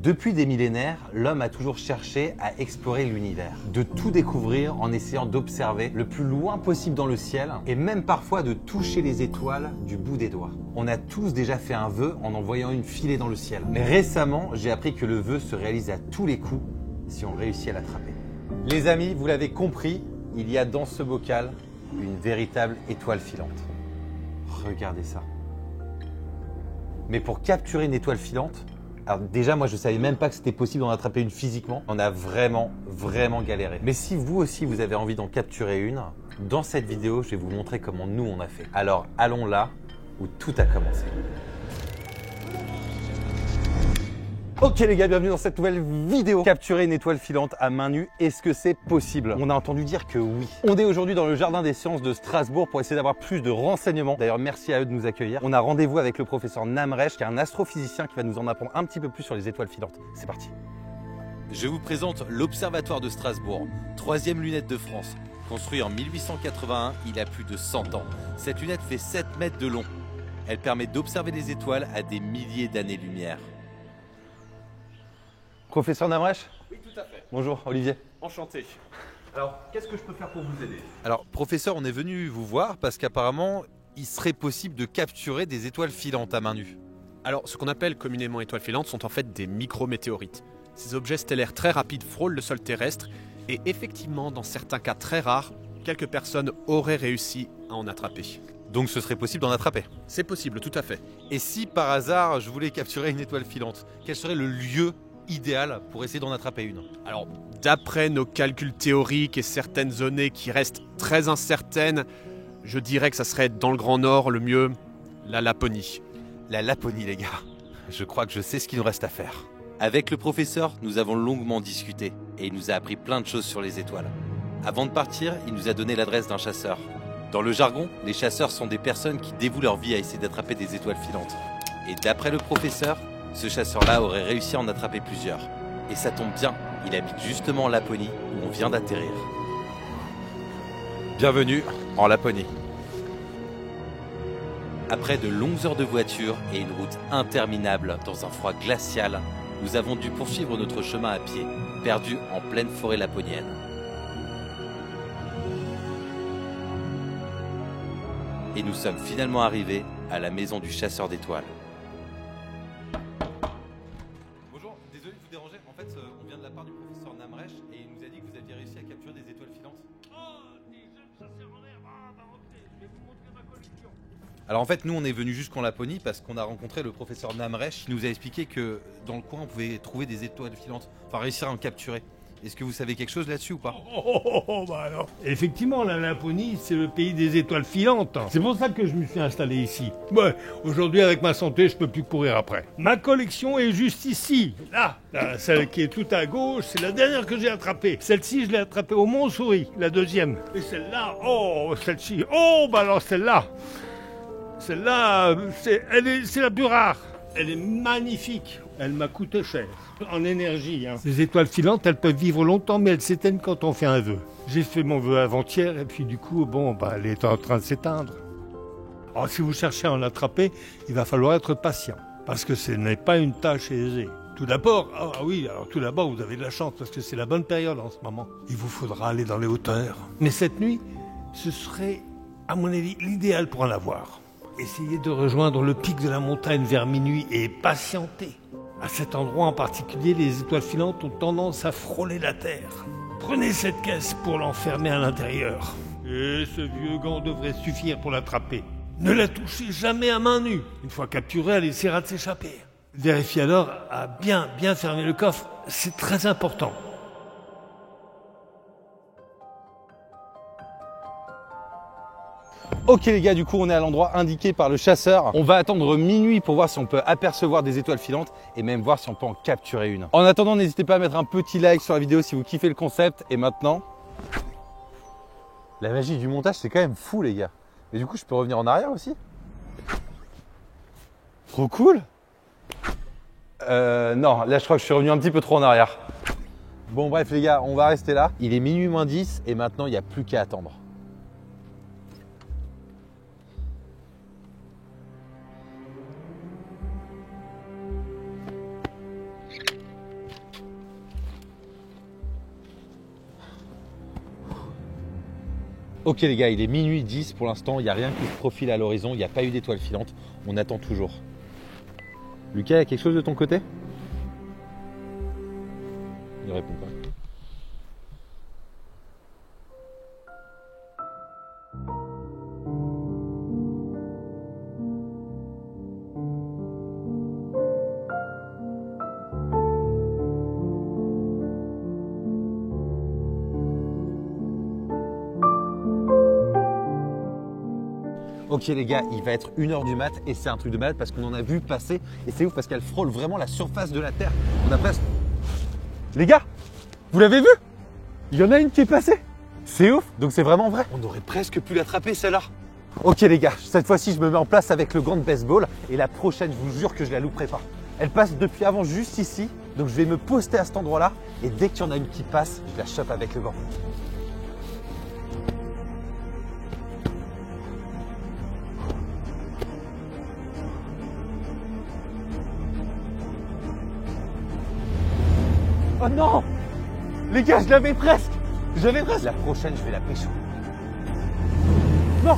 Depuis des millénaires, l'homme a toujours cherché à explorer l'univers, de tout découvrir en essayant d'observer le plus loin possible dans le ciel et même parfois de toucher les étoiles du bout des doigts. On a tous déjà fait un vœu en envoyant une filée dans le ciel. Mais récemment, j'ai appris que le vœu se réalise à tous les coups si on réussit à l'attraper. Les amis, vous l'avez compris, il y a dans ce bocal une véritable étoile filante. Regardez ça. Mais pour capturer une étoile filante, alors déjà moi je savais même pas que c'était possible d'en attraper une physiquement. On a vraiment galéré. Mais si vous aussi vous avez envie d'en capturer une, dans cette vidéo je vais vous montrer comment nous on a fait. Alors allons là où tout a commencé. Ok les gars, bienvenue dans cette nouvelle vidéo. Capturer une étoile filante à main nue, est-ce que c'est possible? On a entendu dire que oui. On est aujourd'hui dans le Jardin des Sciences de Strasbourg pour essayer d'avoir plus de renseignements. D'ailleurs, merci à eux de nous accueillir. On a rendez-vous avec le professeur Namresh, qui est un astrophysicien qui va nous en apprendre un petit peu plus sur les étoiles filantes. C'est parti. Je vous présente l'Observatoire de Strasbourg, troisième lunette de France. Construit en 1881, il a plus de 100 ans. Cette lunette fait 7 mètres de long. Elle permet d'observer les étoiles à des milliers d'années-lumière. Professeur Namresh? Oui, tout à fait. Bonjour, Olivier. Enchanté. Alors, qu'est-ce que je peux faire pour vous aider? Alors, professeur, on est venu vous voir parce qu'apparemment, il serait possible de capturer des étoiles filantes à main nue. Alors, ce qu'on appelle communément étoiles filantes sont en fait des micrométéorites. Ces objets stellaires très rapides frôlent le sol terrestre et effectivement, dans certains cas très rares, quelques personnes auraient réussi à en attraper. Donc ce serait possible d'en attraper. C'est possible, tout à fait. Et si par hasard, je voulais capturer une étoile filante, quel serait le lieu idéal pour essayer d'en attraper une? Alors, d'après nos calculs théoriques et certaines données qui restent très incertaines, je dirais que ça serait dans le Grand Nord, le mieux, la Laponie. La Laponie, les gars. Je crois que je sais ce qu'il nous reste à faire. Avec le professeur, nous avons longuement discuté et il nous a appris plein de choses sur les étoiles. Avant de partir, il nous a donné l'adresse d'un chasseur. Dans le jargon, les chasseurs sont des personnes qui dévouent leur vie à essayer d'attraper des étoiles filantes. Et d'après le professeur, ce chasseur-là aurait réussi à en attraper plusieurs. Et ça tombe bien, il habite justement en Laponie, où on vient d'atterrir. Bienvenue en Laponie. Après de longues heures de voiture et une route interminable dans un froid glacial, nous avons dû poursuivre notre chemin à pied, perdu en pleine forêt laponienne. Et nous sommes finalement arrivés à la maison du chasseur d'étoiles. Bonjour, désolé de vous déranger. En fait, on vient de la part du professeur Namresh et il nous a dit que vous aviez réussi à capturer des étoiles filantes. Oh, des jeunes chasseurs en l'air. Ah, bah rentrez, je vais vous montrer ma collection. Alors en fait, nous on est venus jusqu'en Laponie parce qu'on a rencontré le professeur Namresh qui nous a expliqué que dans le coin on pouvait trouver des étoiles filantes, enfin réussir à en capturer. Est-ce que vous savez quelque chose là-dessus ou pas? Bah alors. Effectivement, la Laponie, c'est le pays des étoiles filantes. C'est pour ça que je me suis installé ici. Ouais, aujourd'hui, avec ma santé, je peux plus courir après. Ma collection est juste ici, là. Celle qui est tout à gauche, c'est la dernière que j'ai attrapée. Celle-ci, je l'ai attrapée au Montsouris, la deuxième. Et celle-là, oh, celle-ci, oh, bah alors celle-là. Celle-là, c'est la plus rare. Elle est magnifique. Elle m'a coûté cher. En énergie, hein. Les étoiles filantes, elles peuvent vivre longtemps, mais elles s'éteignent quand on fait un vœu. J'ai fait mon vœu avant-hier, et puis du coup, bon, bah, elle est en train de s'éteindre. Alors, si vous cherchez à en attraper, il va falloir être patient. Parce que ce n'est pas une tâche aisée. Tout d'abord, tout d'abord, vous avez de la chance, parce que c'est la bonne période en ce moment. Il vous faudra aller dans les hauteurs. Mais cette nuit, ce serait, à mon avis, l'idéal pour en avoir. Essayez de rejoindre le pic de la montagne vers minuit et patientez. À cet endroit en particulier, les étoiles filantes ont tendance à frôler la terre. Prenez cette caisse pour l'enfermer à l'intérieur. Et ce vieux gant devrait suffire pour l'attraper. Ne la touchez jamais à main nue. Une fois capturée, elle essaiera de s'échapper. Vérifiez alors à bien fermer le coffre. C'est très important. Ok les gars, du coup on est à l'endroit indiqué par le chasseur. On va attendre minuit pour voir si on peut apercevoir des étoiles filantes et même voir si on peut en capturer une. En attendant, n'hésitez pas à mettre un petit like sur la vidéo si vous kiffez le concept. Et maintenant, la magie du montage, c'est quand même fou les gars. Mais du coup, je peux revenir en arrière aussi? Trop cool. Non, là je crois que je suis revenu un petit peu trop en arrière. Bon bref les gars, on va rester là. Il est minuit moins 10 et maintenant il n'y a plus qu'à attendre. Ok les gars, il est minuit 10 pour l'instant, il n'y a rien qui se profile à l'horizon, il n'y a pas eu d'étoile filante, on attend toujours. Lucas, il y a quelque chose de ton côté? Il répond pas. Ok les gars, il va être 1h du mat et c'est un truc de malade parce qu'on en a vu passer et c'est ouf parce qu'elle frôle vraiment la surface de la Terre. On a presque... Les gars, vous l'avez vu? Il y en a une qui est passée. C'est ouf, donc c'est vraiment vrai. On aurait presque pu l'attraper celle-là. Ok les gars, cette fois-ci je me mets en place avec le gant de baseball et la prochaine, je vous jure que je la louperai pas. Elle passe depuis avant juste ici, donc je vais me poster à cet endroit-là et dès qu'il y en a une qui passe, je la chope avec le gant. Oh non! Les gars, je l'avais presque! J'avais presque! La prochaine, je vais la pêcher. Non!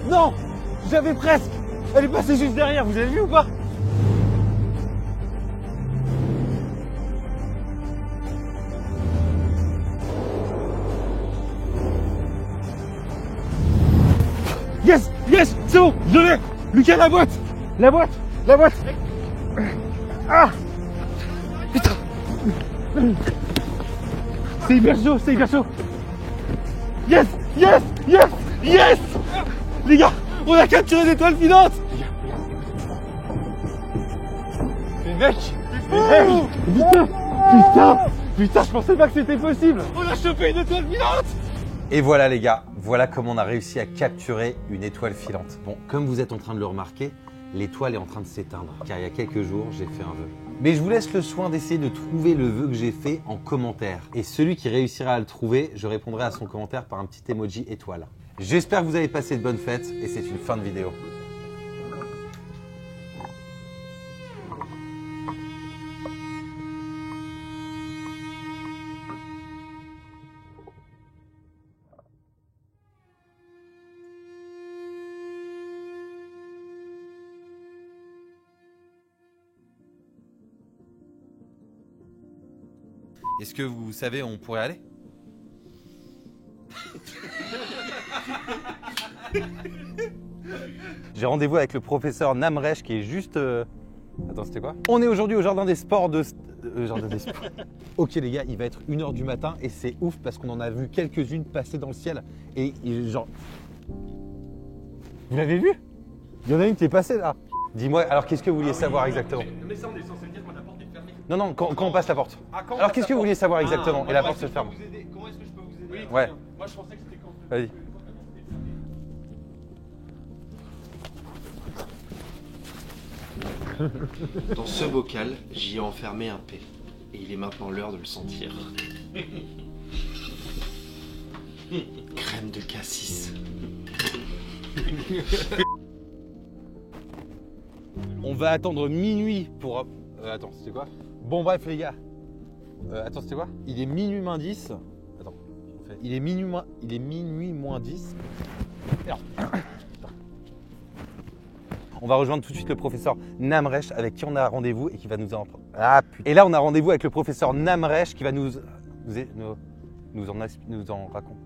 Non! J'avais presque! Elle est passée juste derrière, vous avez vu ou pas? Yes! Yes! C'est bon! Je l'ai! Lucas, la boîte! La boîte! La boîte! Ah! Putain! C'est hyper chaud, c'est hyper chaud. Yes, yes, yes, yes. Les gars, on a capturé l'étoile filante. Les mecs, putain, je pensais pas que c'était possible. On a chopé une étoile filante. Et voilà les gars, voilà comment on a réussi à capturer une étoile filante. Bon, comme vous êtes en train de le remarquer, l'étoile est en train de s'éteindre, car il y a quelques jours, j'ai fait un vœu. Mais je vous laisse le soin d'essayer de trouver le vœu que j'ai fait en commentaire. Et celui qui réussira à le trouver, je répondrai à son commentaire par un petit emoji étoile. J'espère que vous avez passé de bonnes fêtes et c'est une fin de vidéo. Est-ce que vous savez où on pourrait aller? J'ai rendez-vous avec le professeur Namresh qui est juste... Attends, c'était quoi? On est aujourd'hui au jardin des sports de... jardin des sports. Ok les gars, il va être 1h du matin et c'est ouf parce qu'on en a vu quelques-unes passer dans le ciel. Et genre... Vous l'avez vu? Il y en a une qui est passée là. Dis-moi, alors qu'est-ce que vous vouliez savoir exactement? Mais ça, on est censé dire quand la porte est fermée. Non, quand on passe la porte. Alors qu'est-ce que vous vouliez savoir exactement? Et la porte se ferme. Comment est-ce que je peux vous aider? Ouais. Moi, je pensais que c'était quand. Vas-y. Dans ce bocal, j'y ai enfermé un P. Et il est maintenant l'heure de le sentir. Crème de cassis. On va attendre minuit pour... attends, c'était quoi? Bon bref les gars. Attends, c'était quoi? Il est minuit moins 10. Attends. Il est minuit moins 10. Alors. On va rejoindre tout de suite le professeur Namresh avec qui on a rendez-vous et qui va nous en... Ah putain. Et là on a rendez-vous avec le professeur Namresh qui va nous en raconter.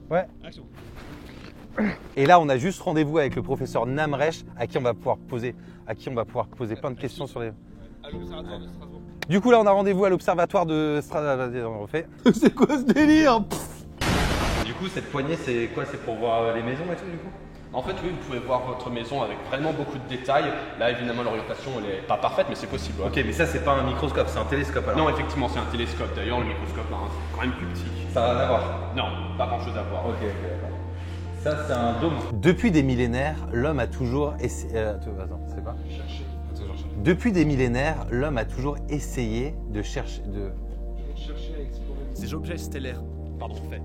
Ouais. Action. Et là on a juste rendez-vous avec le professeur Namresh à qui on va pouvoir poser plein de questions sur les... À l'observatoire de Strasbourg. Du coup là on a rendez-vous à l'observatoire de Strasbourg. Vas-y, on refait. C'est quoi ce délire? Du coup cette poignée c'est quoi? C'est pour voir les maisons et tout du coup? En fait, oui, vous pouvez voir votre maison avec vraiment beaucoup de détails. Là, évidemment, l'orientation, elle n'est pas parfaite, mais c'est possible. Ouais. Ok, mais ça, c'est pas un microscope, c'est un télescope alors. Non, effectivement, c'est un télescope. D'ailleurs, le microscope, hein, c'est quand même plus petit. Ça n'a rien à voir. Non, pas grand-chose à voir. Ok, d'accord. Ça, c'est un dôme. Depuis des millénaires, l'homme a toujours essayé... attends, c'est pas Depuis des millénaires, l'homme a toujours essayé de chercher... à explorer ces objets stellaires. Pardon, fait.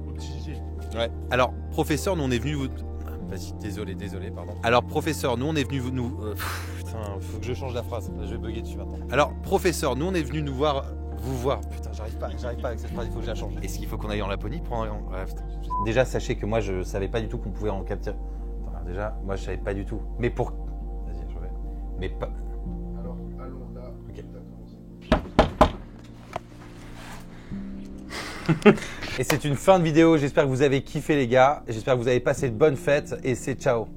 Ouais. Alors, professeur, nous on est venu vous... Vas-y, désolé, pardon. Alors, professeur, nous on est venu nous... putain, faut que je change la phrase, je vais bugger dessus maintenant. Alors, professeur, nous on est venu nous voir Vous voir. Putain, j'arrive pas avec cette phrase, il faut que je la change. Est-ce qu'il faut qu'on aille en Laponie pour ouais, putain. Déjà, sachez que moi, je savais pas du tout qu'on pouvait en capturer. Attends, déjà, moi, je savais pas du tout. Mais pour... Vas-y, je vais. Mais pas... Alors, allons là. Ok. T'as commencé. Et c'est une fin de vidéo. J'espère que vous avez kiffé, les gars. J'espère que vous avez passé de bonnes fêtes. Et c'est ciao.